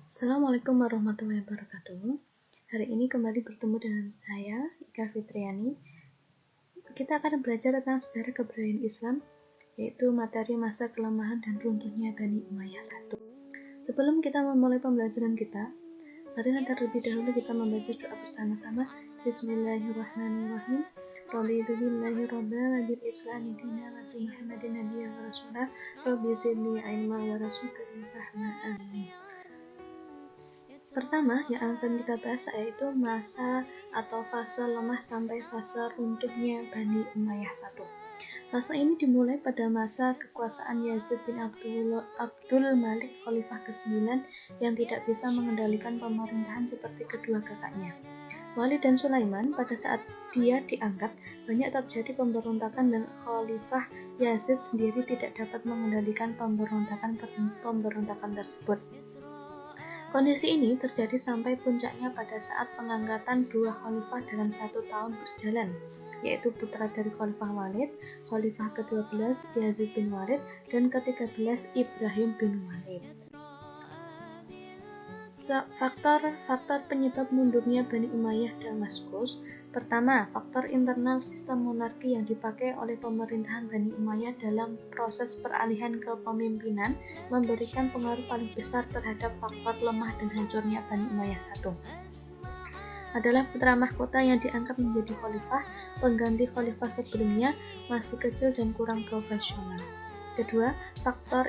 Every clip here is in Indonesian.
Assalamualaikum warahmatullahi wabarakatuh. Hari ini kembali bertemu dengan saya, Ika Fitriani. Kita akan belajar tentang sejarah kebudayaan Islam, yaitu materi masa kelemahan dan runtuhnya Bani Umayyah I. Sebelum kita memulai pembelajaran kita, mari terlebih dahulu kita membaca doa bersama-sama. Bismillahirrahmanirrahim. Raditu billahi rabbil wa bil islami dina wa bi Muhammadin nabiyyan wa rasulah. Rabbi zidni ilma wa razuqni fahma. Amin. Pertama yang akan kita bahas yaitu masa atau fase lemah sampai fase runtuhnya Bani Umayyah I. Fase ini dimulai pada masa kekuasaan Yazid bin Abdul Malik, Khalifah ke-9 yang tidak bisa mengendalikan pemerintahan seperti kedua kakaknya. Walid dan Sulaiman, pada saat dia diangkat, banyak terjadi pemberontakan dan Khalifah Yazid sendiri tidak dapat mengendalikan pemberontakan tersebut. Kondisi ini terjadi sampai puncaknya pada saat pengangkatan dua khalifah dalam 1 tahun berjalan, yaitu putra dari Khalifah Walid, Khalifah ke-12 Yazid bin Walid, dan ke-13 Ibrahim bin Walid. Faktor penyebab mundurnya Bani Umayyah Damaskus. Pertama, faktor internal sistem monarki yang dipakai oleh pemerintahan Bani Umayyah dalam proses peralihan kepemimpinan memberikan pengaruh paling besar terhadap faktor lemah dan hancurnya Bani Umayyah I. Adalah putra mahkota yang diangkat menjadi khalifah, pengganti khalifah sebelumnya masih kecil dan kurang profesional. Kedua, faktor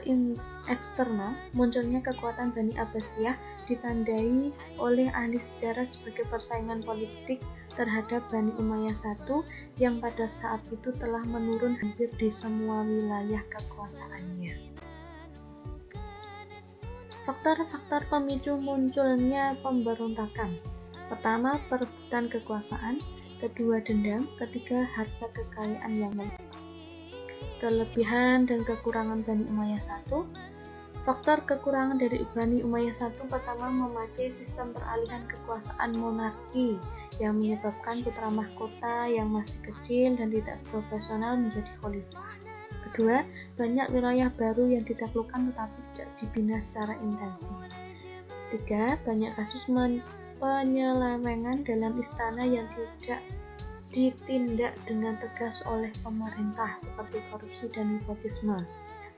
eksternal, munculnya kekuatan Bani Abbasiyah ditandai oleh ahli sejarah sebagai persaingan politik terhadap Bani Umayyah I yang pada saat itu telah menurun hampir di semua wilayah kekuasaannya. Faktor-faktor pemicu munculnya pemberontakan. Pertama, perebutan kekuasaan. Kedua, dendam. Ketiga, harta kekayaan yang melimpah. Kelebihan dan kekurangan Bani Umayyah I. Faktor kekurangan dari Bani Umayyah I pertama memakai sistem peralihan kekuasaan monarki yang menyebabkan putra mahkota yang masih kecil dan tidak profesional menjadi khalifah. Kedua, banyak wilayah baru yang ditaklukkan tetapi tidak dibina secara intensif. Tiga, banyak kasus penyelewengan dalam istana yang tidak ditindak dengan tegas oleh pemerintah seperti korupsi dan nepotisme.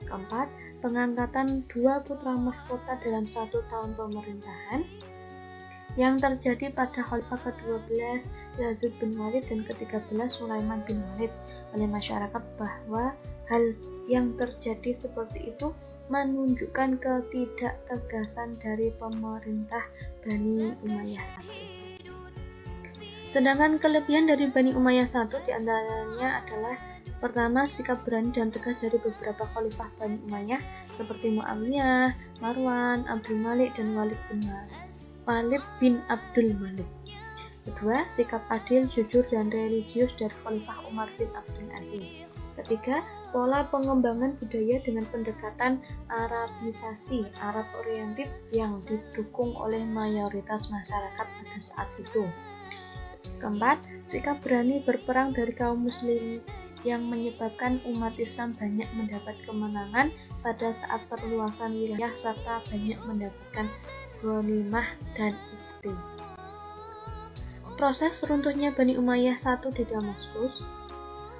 Keempat, pengangkatan dua putra mahkota dalam 1 tahun pemerintahan yang terjadi pada Khalifah ke-12 Yazid bin Walid dan ke-13 Sulaiman bin Walid oleh masyarakat, bahwa hal yang terjadi seperti itu menunjukkan ketidaktegasan dari pemerintah Bani Umayyah I. Sedangkan kelebihan dari Bani Umayyah I diantaranya adalah: pertama, sikap berani dan tegas dari beberapa khalifah Bani Umayyah seperti Muawiyah, Marwan, Abdul Malik, dan Walid bin Abdul Malik. Kedua, sikap adil, jujur, dan religius dari Khalifah Umar bin Abdul Aziz. Ketiga, pola pengembangan budaya dengan pendekatan Arabisasi, Arab oriented yang didukung oleh mayoritas masyarakat pada saat itu. Keempat, sikap berani berperang dari kaum muslim yang menyebabkan umat Islam banyak mendapat kemenangan pada saat perluasan wilayah serta banyak mendapatkan ghanimah dan bukti. Proses runtuhnya Bani Umayyah I di Damaskus.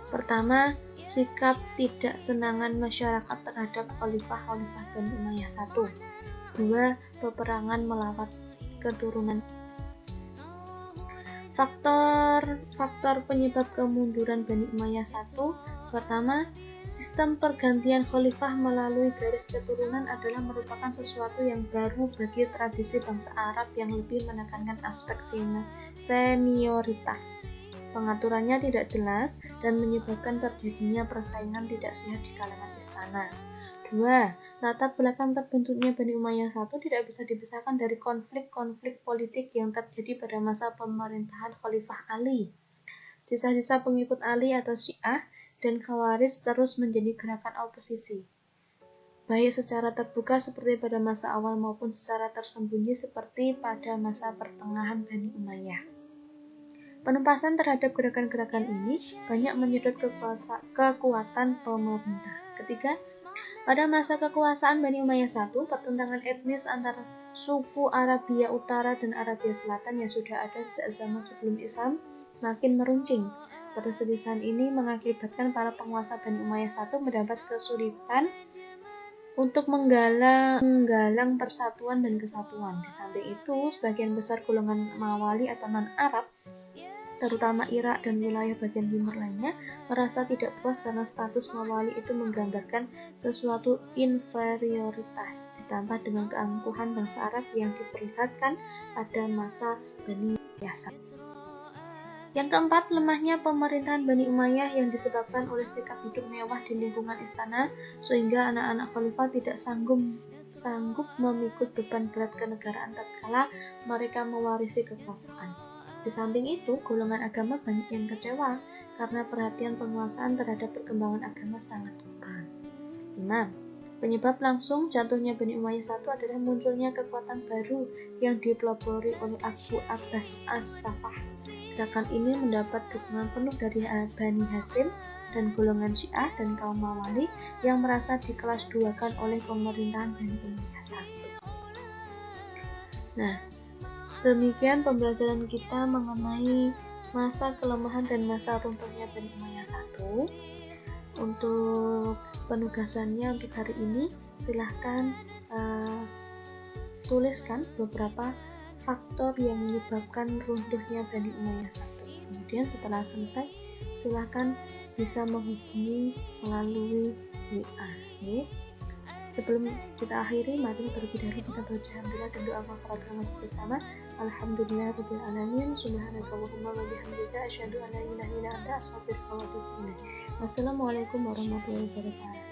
Pertama, sikap tidak senangan masyarakat terhadap khalifah-khalifah Bani Umayyah I. Dua, peperangan melawan keturunan. Faktor penyebab kemunduran Bani Umayyah I. Pertama, sistem pergantian khalifah melalui garis keturunan adalah merupakan sesuatu yang baru bagi tradisi bangsa Arab yang lebih menekankan aspek senioritas. Pengaturannya tidak jelas dan menyebabkan terjadinya persaingan tidak sehat di kalangan istana. 2. Latar belakang terbentuknya Bani Umayyah I tidak bisa dipisahkan dari konflik-konflik politik yang terjadi pada masa pemerintahan Khalifah Ali. Sisa-sisa pengikut Ali atau Syiah dan Khawarij terus menjadi gerakan oposisi, baik secara terbuka seperti pada masa awal maupun secara tersembunyi seperti pada masa pertengahan Bani Umayyah. Penumpasan terhadap gerakan-gerakan ini banyak menyedot kekuatan pemerintah. Ketiga, Pada masa kekuasaan Bani Umayyah I, pertentangan etnis antara suku Arabia Utara dan Arabia Selatan yang sudah ada sejak zaman sebelum Islam makin meruncing. Perselisihan ini mengakibatkan para penguasa Bani Umayyah I mendapat kesulitan untuk menggalang persatuan dan kesatuan. Di samping itu, sebagian besar golongan Mawali atau non-Arab, terutama Irak dan wilayah bagian timur lainnya, merasa tidak puas karena status Mawali itu menggambarkan sesuatu inferioritas, ditambah dengan keangkuhan bangsa Arab yang diperlihatkan pada masa Bani Umayyah. Yang keempat, lemahnya pemerintahan Bani Umayyah yang disebabkan oleh sikap hidup mewah di lingkungan istana, sehingga anak-anak khalifah tidak sanggup memikul beban berat kenegaraan tatkala mereka mewarisi kekuasaan. Di samping itu, golongan agama banyak yang kecewa karena perhatian penguasaan terhadap perkembangan agama sangat kurang. 5. Penyebab langsung jatuhnya Bani Umayyah I adalah munculnya kekuatan baru yang dipelopori oleh Abu Abbas As-Safah. Gerakan ini mendapat dukungan penuh dari Bani Hashim dan golongan Syiah dan kaum Mawali yang merasa dikelas duakan oleh pemerintahan Bani Umayyah I. Nah, demikian pembelajaran kita mengenai masa kelemahan dan masa runtuhnya Bani Umayyah I. Untuk penugasannya untuk hari ini, silahkan tuliskan beberapa faktor yang menyebabkan runtuhnya Bani Umayyah I. Kemudian setelah selesai, silahkan bisa menghubungi melalui WA. Sebelum kita akhiri, mari terlebih dahulu kita baca alhamdulillah dan doa kafaratul majlis bersama. Alhamdulillahirabbil alamin, subhanakallahumma wa bihamdika asyhadu an la ilaha illa anta astaghfiruka wa atubu ilaik. Wassalamualaikum warahmatullahi wabarakatuh.